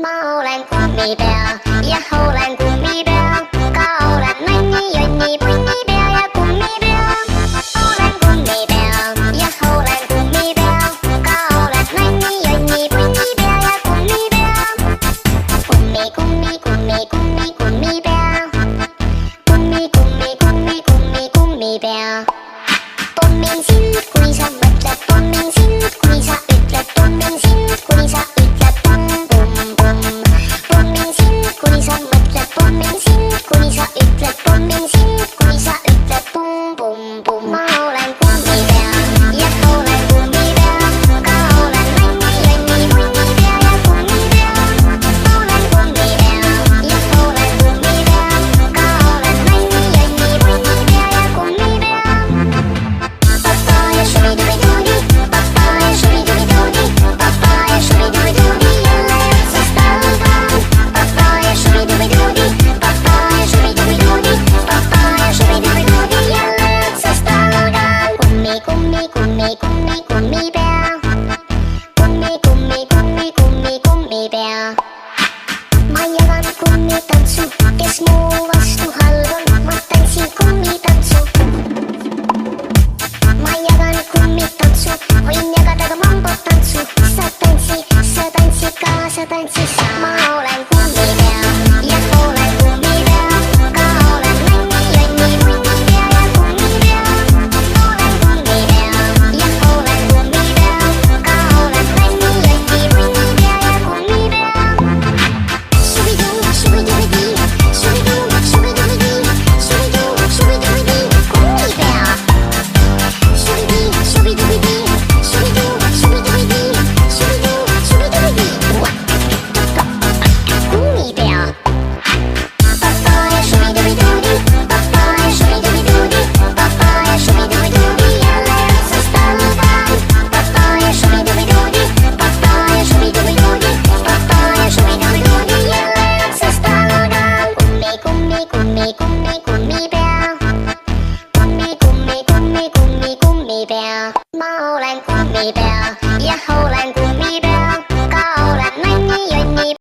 Ma olen kummipea ja olen kummipea, ka oled nänni, jonni, punnipea ja kummipea. Olen kummipea ja olen kummipea, ka oled nänni, jonni, punnipea ja kummipea. Kummi, kummi, kummi, kummi, kummipea. Kummi, kummi, kummi, kummi, kummipea. Pommin sind, kui sa mõtled, pommin sind, kui sa ütled, pommin sind, kui sa ütled pomm, pomm, pomm. Pommin sind, kui sa mõtled, pommin sind, kui sa ütled, pommin sind, kui sa ütled pomm, pomm, pomm. Ma olen kummipea ja olen kummipea, ka olen nänni, jonni, punnipea ja kummipea. Olen kummipea ja olen kummipea, ka olen nänni, jonni, punnipea ja kummipea. Papaya shubidubidoodi, papaya shubidubidoodi, papaya shubidubidoodi, jälle otsast algan. Papaya shubidubidoodi, papaya shubidubidoodi, papaya shubidubidoodi, jälle otsast algan. Kummi, kummi, kummi, kummi, kummipea. Kummi, kummi, kummi, kummi, kummipea. Ma jagan kummitantsu, kes mu vastu halb on, ma tantsin kummitantsu. Ma jagan kummitantsu, võin jagada ka mambotantsu. Sa tantsid ka, sa tantsid sa. Ma olen kummipea ja olen kummipea, ka olen nänni, jonni, punnipea ja kummipea. Olen kummipea ja olen kummipea, ka olen nänni, jonni, punnipea ja kummipea. Shubidoo, shubidubidii, shubidoo, shubidubidii, shubidoo, shubidubidii, kummipea. Shubidii, shubidubidii, shubidoo, shubidubidii, shubidoo, shubidubidii. Kummipea. Papaya shubidubidoodi, papaya shubidubidoodi, papaya shubidubidoodi, jälle otsast algan. Papaya shubidubidoodi, papaya shubidubidoodi, papaya shubidubidoodi, jälle otsast algan. Kummi, kummi, kummi, kummi, kummipea. Kummi, kummi, kummi, kummi, kummipea. Ma olen kummipea ja olen